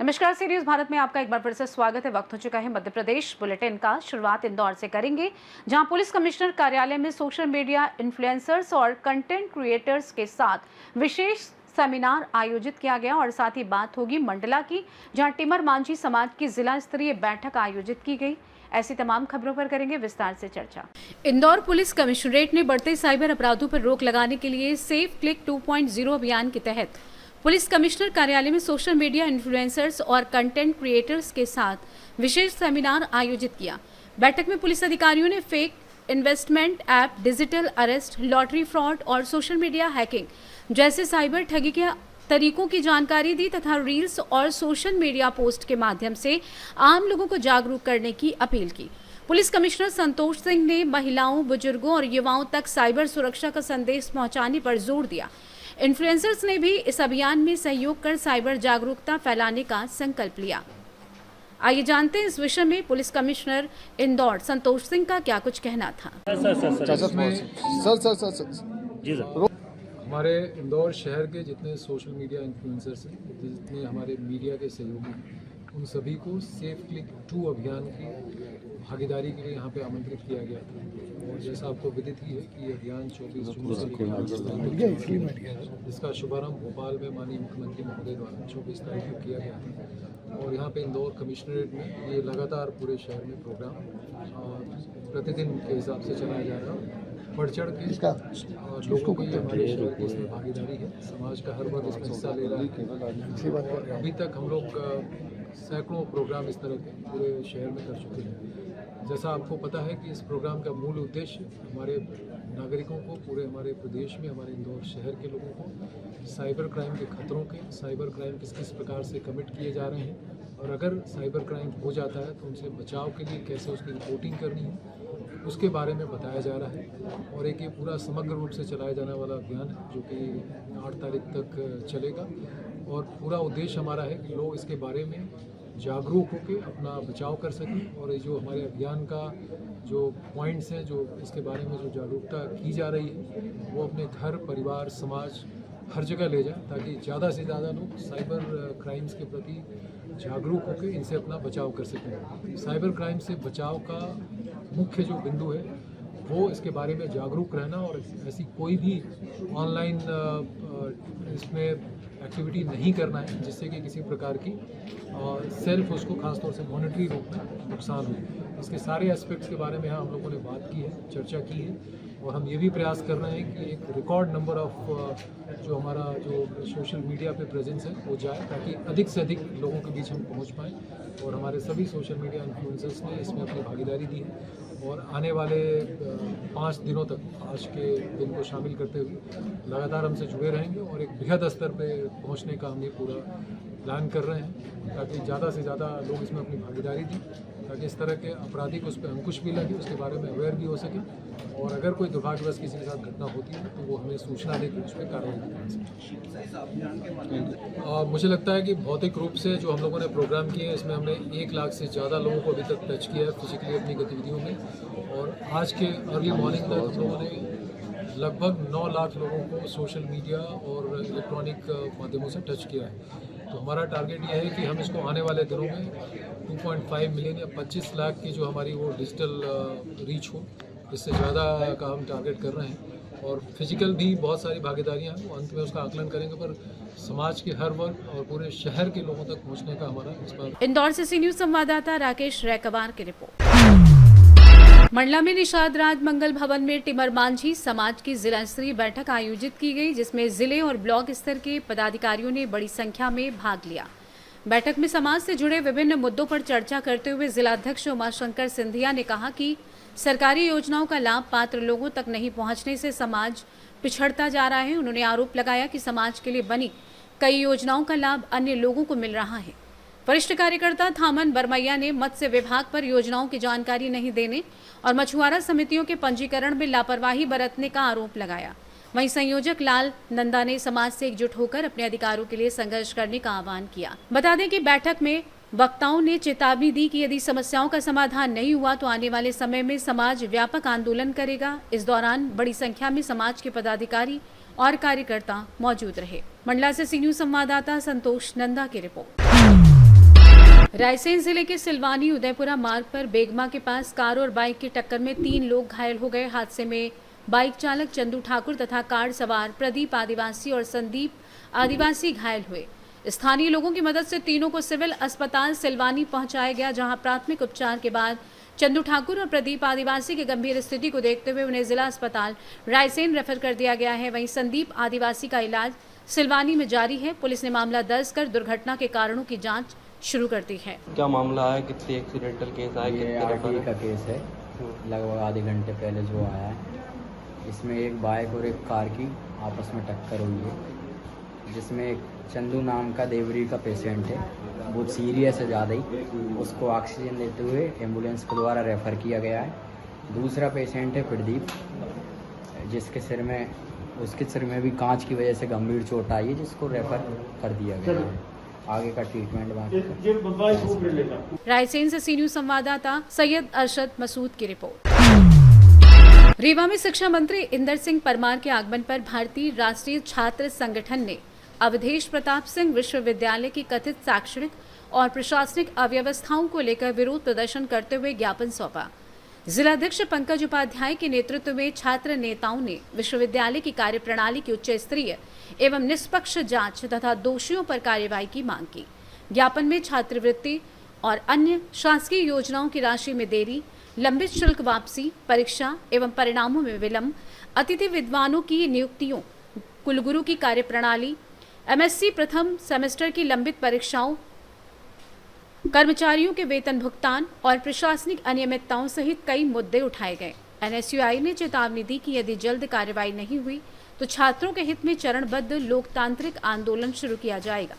नमस्कार, सी न्यूज भारत में आपका एक बार फिर से स्वागत है। वक्त हो चुका है मध्य प्रदेश बुलेटिन का। शुरुआत इंदौर से करेंगे, जहां पुलिस कमिश्नर कार्यालय में सोशल मीडिया इन्फ्लुएंसर्स और कंटेंट क्रिएटर्स के साथ विशेष सेमिनार आयोजित किया गया और साथ ही बात होगी मंडला की, जहां टिमर मांझी समाज की जिला स्तरीय बैठक आयोजित की गई। ऐसी तमाम खबरों पर करेंगे विस्तार से चर्चा। इंदौर पुलिस कमिश्नरेट ने बढ़ते साइबर अपराधों पर रोक लगाने के लिए सेफ क्लिक 2.0 अभियान के तहत पुलिस कमिश्नर कार्यालय में सोशल मीडिया इन्फ्लुएंसर्स और कंटेंट क्रिएटर्स के साथ विशेष सेमिनार आयोजित किया। बैठक में पुलिस अधिकारियों ने fake investment app, digital arrest, lottery fraud और सोशल मीडिया हैकिंग जैसे साइबर ठगी के तरीकों की जानकारी दी तथा रील्स और सोशल मीडिया पोस्ट के माध्यम से आम लोगों को जागरूक करने की अपील की। पुलिस कमिश्नर संतोष सिंह ने महिलाओं, बुजुर्गों और युवाओं तक साइबर सुरक्षा का संदेश पहुंचाने पर जोर दिया। इन्फ्लुएंसर्स ने भी इस अभियान में सहयोग कर साइबर जागरूकता फैलाने का संकल्प लिया। आइए जानते हैं इस विषय में पुलिस कमिश्नर इंदौर संतोष सिंह का क्या कुछ कहना था। हमारे इंदौर शहर के जितने सोशल मीडिया इन्फ्लुएंसर्स हैं, जितने हमारे मीडिया के सहयोगी हैं, उन सभी को सेफ क्लिक 2 अभियान की भागीदारी के लिए यहाँ पे आमंत्रित किया गया था। और जैसा आपको विदित ही है कि ये अभियान 24 जून से इसका शुभारंभ भोपाल में माननीय मुख्यमंत्री महोदय द्वारा 24 तारीख को किया गया था। और यहाँ पे इंदौर कमिश्नरेट में ये लगातार पूरे शहर में प्रोग्राम प्रतिदिन के हिसाब से चलाया जा रहा है। बढ़ चढ़ के लोगों की हमारे शहर की इसमें भागीदारी है, समाज का हर वर्ग इसमें हिस्सा ले रहा है। अभी तक हम लोग सैकड़ों प्रोग्राम इस तरह के पूरे शहर में कर चुके हैं। जैसा आपको पता है कि इस प्रोग्राम का मूल उद्देश्य हमारे नागरिकों को, पूरे हमारे प्रदेश में, हमारे इंदौर शहर के लोगों को साइबर क्राइम के खतरों के, साइबर क्राइम किस किस प्रकार से कमिट किए जा रहे हैं और अगर साइबर क्राइम हो जाता है तो उनसे बचाव के लिए कैसे उसकी रिपोर्टिंग करनी है, उसके बारे में बताया जा रहा है। और एक ये पूरा समग्र रूप से चलाया जाने वाला अभियान है जो कि 8 तारीख तक चलेगा। और पूरा उद्देश्य हमारा है कि लोग इसके बारे में जागरूक होकर अपना बचाव कर सकें और ये जो हमारे अभियान का जो पॉइंट्स हैं, जो इसके बारे में जो जागरूकता की जा रही है, वो अपने घर, परिवार, समाज हर जगह ले जाए ताकि ज़्यादा से ज़्यादा लोग साइबर क्राइम्स के प्रति जागरूक होकर इनसे अपना बचाव कर सकें। साइबर क्राइम से बचाव का मुख्य जो बिंदु है वो इसके बारे में जागरूक रहना और ऐसी कोई भी ऑनलाइन इसमें एक्टिविटी नहीं करना है जिससे कि किसी प्रकार की सेल्फ उसको खासतौर से मॉनेटरी रूप में नुकसान हो। इसके सारे एस्पेक्ट्स के बारे में हम लोगों ने बात की है, चर्चा की है और हम ये भी प्रयास कर रहे हैं कि एक रिकॉर्ड नंबर ऑफ जो हमारा जो सोशल मीडिया पे प्रेजेंस है वो जाए ताकि अधिक से अधिक लोगों के बीच हम पहुंच पाएँ। और हमारे सभी सोशल मीडिया इन्फ्लुएंसर्स ने इसमें अपनी भागीदारी दी है और आने वाले 5 दिनों तक आज के दिन को शामिल करते हुए लगातार हमसे जुड़े रहेंगे और एक बृहद स्तर पे पहुंचने का हम ये पूरा प्लान कर रहे हैं ताकि ज़्यादा से ज़्यादा लोग इसमें अपनी भागीदारी दें ताकि इस तरह के अपराधी को उस पर अंकुश भी लगे, उसके बारे में अवेयर भी हो सके और अगर कोई दुर्भाग्यवश किसी के साथ घटना होती है तो वो हमें सूचना देकर उस पर कार्रवाई की। मुझे लगता है कि भौतिक रूप से जो हम लोगों ने प्रोग्राम किए हैं इसमें हमने 1 लाख से ज़्यादा लोगों को अभी तक टच किया है फिजिकली अपनी गतिविधियों में और आज के अर्ली मॉर्निंग तक हम लोगों ने लगभग 9 लाख लोगों को सोशल मीडिया और इलेक्ट्रॉनिक माध्यमों से टच किया है। तो हमारा टारगेट यह है कि हम इसको आने वाले दिनों में 2.5 मिलियन या 25 लाख की जो हमारी वो डिजिटल रीच हो, इससे ज़्यादा का हम टारगेट कर रहे हैं और फिजिकल भी बहुत सारी भागीदारियाँ हैं, वो अंत में उसका आकलन करेंगे पर समाज के हर वर्ग और पूरे शहर के लोगों तक पहुँचने का हमारा इस बार। इंदौर से सी न्यूज संवाददाता राकेश रैकवार की रिपोर्ट। मंडला में निषाद राज मंगल भवन में टिमर मांझी समाज की जिला स्तरीय बैठक आयोजित की गई, जिसमें जिले और ब्लॉक स्तर के पदाधिकारियों ने बड़ी संख्या में भाग लिया। बैठक में समाज से जुड़े विभिन्न मुद्दों पर चर्चा करते हुए जिलाध्यक्ष उमाशंकर सिंधिया ने कहा कि सरकारी योजनाओं का लाभ पात्र लोगों तक नहीं पहुंचने से समाज पिछड़ता जा रहा है। उन्होंने आरोप लगाया कि समाज के लिए बनी कई योजनाओं का लाभ अन्य लोगों को मिल रहा है। वरिष्ठ कार्यकर्ता थामन बरमैया ने मत्स्य विभाग पर योजनाओं की जानकारी नहीं देने और मछुआरा समितियों के पंजीकरण में लापरवाही बरतने का आरोप लगाया। वहीं संयोजक लाल नंदा ने समाज से एकजुट होकर अपने अधिकारों के लिए संघर्ष करने का आह्वान किया। बता दें कि बैठक में वक्ताओं ने चेतावनी दी कि यदि समस्याओं का समाधान नहीं हुआ तो आने वाले समय में समाज व्यापक आंदोलन करेगा। इस दौरान बड़ी संख्या में समाज के पदाधिकारी और कार्यकर्ता मौजूद रहे। मंडला से सी न्यूज संवाददाता संतोष नंदा की रिपोर्ट। रायसेन जिले के सिलवानी उदयपुरा मार्ग पर बेगमा के पास कार और बाइक की टक्कर में 3 लोग घायल हो गए। हादसे में बाइक चालक चंदू ठाकुर तथा कार सवार प्रदीप आदिवासी और संदीप आदिवासी घायल हुए। स्थानीय लोगों की मदद से तीनों को सिविल अस्पताल सिलवानी पहुंचाया गया, जहां प्राथमिक उपचार के बाद चंदू ठाकुर और प्रदीप आदिवासी की गंभीर स्थिति को देखते हुए उन्हें जिला अस्पताल रायसेन रेफर कर दिया गया है। वहीं संदीप आदिवासी का इलाज सिलवानी में जारी है। पुलिस ने मामला दर्ज कर दुर्घटना के कारणों की जांच शुरू कर दी है। क्या मामला है? कितने एक्सीडेंटल केस आए? ये आरटीई का केस है, लगभग आधे घंटे पहले जो आया है। इसमें एक बाइक और एक कार की आपस में टक्कर हुई है, जिसमें एक चंदू नाम का देवरी का पेशेंट है, बहुत सीरियस है ज़्यादा ही। उसको ऑक्सीजन देते हुए एम्बुलेंस के द्वारा रेफ़र किया गया है। दूसरा पेशेंट है प्रदीप, जिसके उसके सिर में भी कांच की वजह से गंभीर चोट आई है, जिसको रेफ़र कर दिया गया है। आगे का ट्रीटमेंट बाकी। रायसेन से सी न्यूज़ संवाददाता सैयद अरशद मसूद की रिपोर्ट। रीवा में शिक्षा मंत्री इंदर सिंह परमार के आगमन पर भारतीय राष्ट्रीय छात्र संगठन ने अवधेश प्रताप सिंह विश्वविद्यालय की कथित शैक्षणिक और प्रशासनिक अव्यवस्थाओं को लेकर विरोध प्रदर्शन करते हुए ज्ञापन सौंपा। जिलाध्यक्ष पंकज उपाध्याय के नेतृत्व में छात्र नेताओं ने विश्वविद्यालय की कार्यप्रणाली की उच्च स्तरीय एवं निष्पक्ष जांच तथा दोषियों पर कार्यवाही की मांग की। ज्ञापन में छात्रवृत्ति और अन्य शासकीय योजनाओं की राशि में देरी, लंबित शुल्क वापसी, परीक्षा एवं परिणामों में विलंब, अतिथि विद्वानों की नियुक्तियों, कुलगुरु की कार्यप्रणाली, एमएससी प्रथम सेमेस्टर की लंबित परीक्षाओं, कर्मचारियों के वेतन भुगतान और प्रशासनिक अनियमितताओं सहित कई मुद्दे उठाए गए। एनएसयूआई ने चेतावनी दी कि यदि जल्द कार्रवाई नहीं हुई तो छात्रों के हित में चरणबद्ध लोकतांत्रिक आंदोलन शुरू किया जाएगा।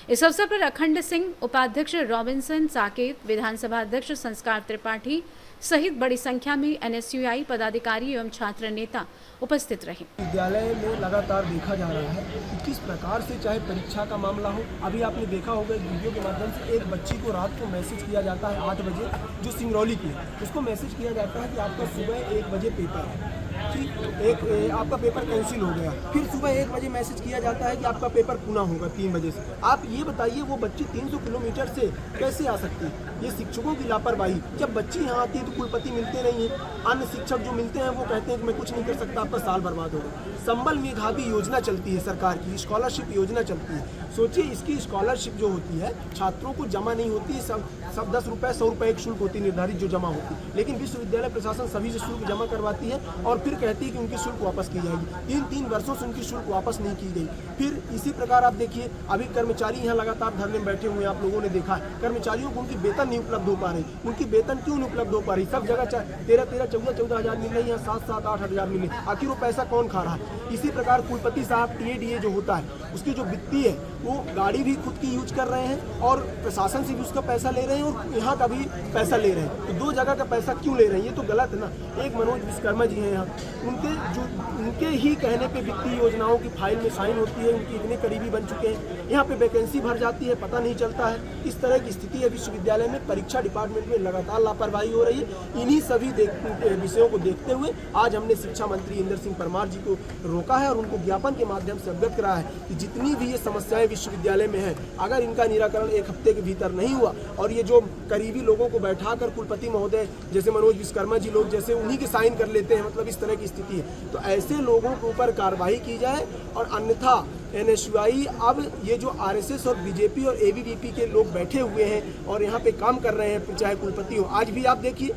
इस अवसर पर अखंड सिंह, उपाध्यक्ष रॉबिन्सन साकेत, विधानसभा अध्यक्ष संस्कार त्रिपाठी सहित बड़ी संख्या में एनएसयूआई पदाधिकारी एवं छात्र नेता उपस्थित रहे। विद्यालय में लगातार देखा जा रहा है कि किस प्रकार से चाहे परीक्षा का मामला हो, अभी आपने देखा होगा वीडियो के माध्यम से एक बच्ची को रात को मैसेज किया जाता है 8 बजे, जो सिंगरौली की है, उसको मैसेज किया जाता है कि आपका सुबह 1 बजे पेपर है, ठीक, आपका पेपर कैंसिल हो गया। फिर सुबह 1 बजे मैसेज किया जाता है कि आपका पेपर पुनः होगा 3 बजे से। आप ये बताइए वो बच्ची 300 किलोमीटर से कैसे आ सकती है? ये शिक्षकों की लापरवाही। जब बच्ची यहाँ आती है तो कुलपति मिलते नहीं है, अन्य शिक्षक जो मिलते हैं वो कहते हैं कि मैं कुछ नहीं कर सकता, आपका साल बर्बाद होगा। संबल मेधावी योजना चलती है सरकार की, स्कॉलरशिप योजना चलती है। सोचिए इसकी स्कॉलरशिप जो होती है छात्रों को जमा नहीं होती है, सब 10 रुपये 100 रुपये एक शुल्क होती है निर्धारित जो जमा होती है, लेकिन विश्वविद्यालय प्रशासन सभी से शुल्क जमा करवाती है और फिर कहती है कि उनकी शुल्क वापस की जाएगी। 3 वर्षों से उनकी शुल्क वापस नहीं की गई। फिर इसी प्रकार आप देखिए अभी कर्मचारी यहाँ लगातार धरने में बैठे हुए हैं, आप लोगों ने देखा है। कर्मचारियों को उनकी वेतन नहीं उपलब्ध हो पा रही। उनकी वेतन क्यों नहीं उपलब्ध हो पा रही? सब जगह 13-13, 14-14 हज़ार मिल रही है, 7-7, 8 हज़ार मिले। आखिर वो पैसा कौन खा रहा है? इसी प्रकार कुलपति साहब टीए जो होता है उसकी जो वित्तीय है वो गाड़ी भी खुद की यूज कर रहे हैं और प्रशासन से भी उसका पैसा ले रहे हैं और यहाँ का भी पैसा ले रहे हैं। तो 2 जगह का पैसा क्यों ले रहे हैं? ये तो गलत है ना। एक मनोज विश्वकर्मा जी हैं यहाँ, उनके ही कहने पे वित्तीय योजनाओं की फाइल में साइन होती है, उनकी इतने करीबी बन चुके हैं, यहाँ पे वैकेंसी भर जाती है, पता नहीं चलता है। इस तरह की स्थिति है विश्वविद्यालय में। परीक्षा डिपार्टमेंट में लगातार लापरवाही हो रही है। इन्हीं सभी विषयों को देखते हुए आज हमने शिक्षा मंत्री इंदर सिंह परमार जी को रोका है और उनको ज्ञापन के माध्यम से अवगत कराया है कि जितनी भी ये समस्याएं विश्वविद्यालय में है, अगर इनका निराकरण 1 हफ्ते के भीतर नहीं हुआ और ये जो करीबी लोगों को बैठाकर कुलपति महोदय जैसे मनोज विश्वकर्मा जी लोग जैसे उन्हीं के साइन कर लेते हैं, मतलब इस तरह की स्थिति है, तो ऐसे लोगों के ऊपर कार्रवाई की जाए। और अन्यथा एनएसयूआई अब ये जो आरएसएस और बीजेपी और एबीवीपी के लोग बैठे हुए हैं और यहाँ पे काम कर रहे हैं, चाहे कुलपति हो, आज भी आप देखिए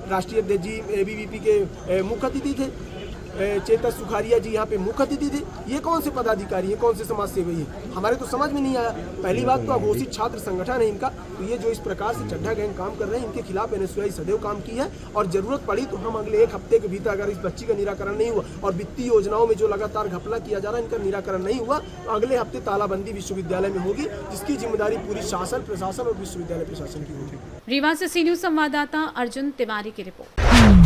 राष्ट्रीय अध्यक्ष जी एबीवीपी के मुख्य अतिथि थे, चेतन सुखारिया जी यहाँ पे मुख्य अतिथि थे। ये कौन से पदाधिकारी है, कौन से समाज सेवी है? हमारे तो समझ में नहीं आया। पहली बात तो अघोषित छात्र संगठन है इनका, तो ये जो इस प्रकार से चड्ढा गैंग काम कर रहे हैं, इनके खिलाफ एनएसयूआई सदैव काम की है और जरूरत पड़ी तो हम अगले 1 हफ्ते के भीतर अगर इस बच्ची का निराकरण नहीं हुआ और वित्तीय योजनाओं में जो लगातार घपला किया जा रहा है इनका निराकरण नहीं हुआ तो अगले हफ्ते तालाबंदी विश्वविद्यालय में होगी, जिसकी जिम्मेदारी पूरी शासन, प्रशासन और विश्वविद्यालय प्रशासन की होगी। रीवा से सी न्यूज़ संवाददाता अर्जुन तिवारी की रिपोर्ट।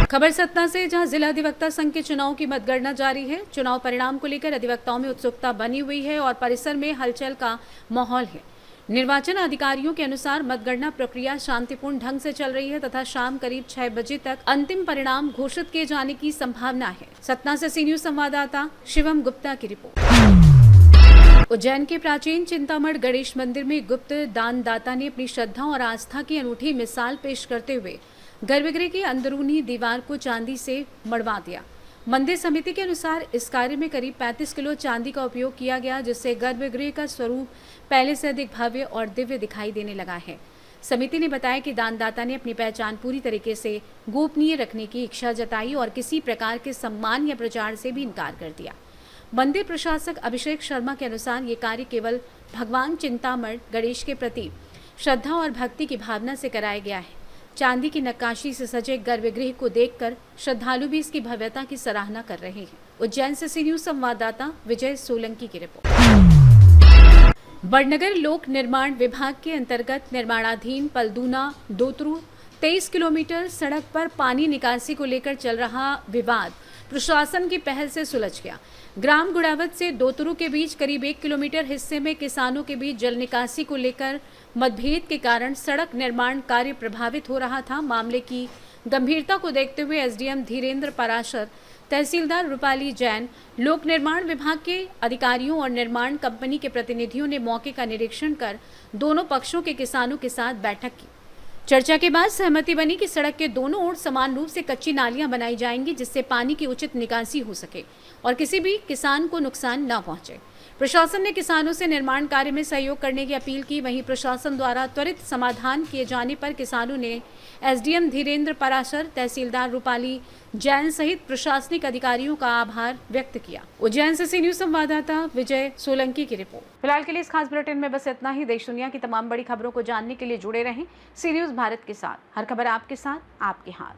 खबर सतना से, जहां जिला अधिवक्ता संघ के चुनाव की मतगणना जारी है। चुनाव परिणाम को लेकर अधिवक्ताओं में उत्सुकता बनी हुई है और परिसर में हलचल का माहौल है। निर्वाचन अधिकारियों के अनुसार मतगणना प्रक्रिया शांतिपूर्ण ढंग से चल रही है तथा शाम करीब 6 बजे तक अंतिम परिणाम घोषित किए जाने की संभावना है। सतना से सी न्यूज़ संवाददाता शिवम गुप्ता की रिपोर्ट। उज्जैन के प्राचीन चिंतामढ़ गणेश मंदिर में गुप्त दानदाता ने अपनी श्रद्धा और आस्था की अनूठी मिसाल पेश करते हुए गर्भगृह की अंदरूनी दीवार को चांदी से मढ़वा दिया। मंदिर समिति के अनुसार इस कार्य में करीब 35 किलो चांदी का उपयोग किया गया, जिससे गर्भगृह का स्वरूप पहले से अधिक भव्य और दिव्य दिखाई देने लगा है। समिति ने बताया कि दानदाता ने अपनी पहचान पूरी तरीके से गोपनीय रखने की इच्छा जताई और किसी प्रकार के सम्मान या प्रचार से भी इनकार कर दिया। मंदिर प्रशासक अभिषेक शर्मा के अनुसार ये कार्य केवल भगवान चिंतामढ़ गणेश के प्रति श्रद्धा और भक्ति की भावना से कराया गया है। चांदी की नक्काशी से सजे गर्भगृह को देखकर श्रद्धालु भी इसकी भव्यता की सराहना कर रहे हैं। उज्जैन से सी न्यूज संवाददाता विजय सोलंकी की रिपोर्ट। बड़नगर लोक निर्माण विभाग के अंतर्गत निर्माणाधीन पलदूना दोतरू 23 किलोमीटर सड़क पर पानी निकासी को लेकर चल रहा विवाद प्रशासन की पहल से सुलझ गया। ग्राम गुड़ावत से दोतरू के बीच करीब 1 किलोमीटर हिस्से में किसानों के बीच जल निकासी को लेकर मतभेद के कारण सड़क निर्माण कार्य प्रभावित हो रहा था। मामले की गंभीरता को देखते हुए एसडीएम धीरेन्द्र पराशर, तहसीलदार रूपाली जैन, लोक निर्माण विभाग के अधिकारियों और निर्माण कंपनी के प्रतिनिधियों ने मौके का निरीक्षण कर दोनों पक्षों के किसानों के साथ बैठक की। चर्चा के बाद सहमति बनी कि सड़क के दोनों ओर समान रूप से कच्ची नालियां बनाई जाएंगी, जिससे पानी की उचित निकासी हो सके और किसी भी किसान को नुकसान न पहुंचे। प्रशासन ने किसानों से निर्माण कार्य में सहयोग करने की अपील की। वहीं प्रशासन द्वारा त्वरित समाधान किए जाने पर किसानों ने एसडीएम धीरेन्द्र पराशर, तहसीलदार रूपाली जैन सहित प्रशासनिक अधिकारियों का आभार व्यक्त किया। उज्जैन से सी न्यूज संवाददाता विजय सोलंकी की रिपोर्ट। फिलहाल के लिए इस खास बुलेटिन में बस इतना ही। देश दुनिया की तमाम बड़ी खबरों को जानने के लिए जुड़े रहें सी न्यूज भारत के साथ। हर खबर आपके साथ, आपके हाथ।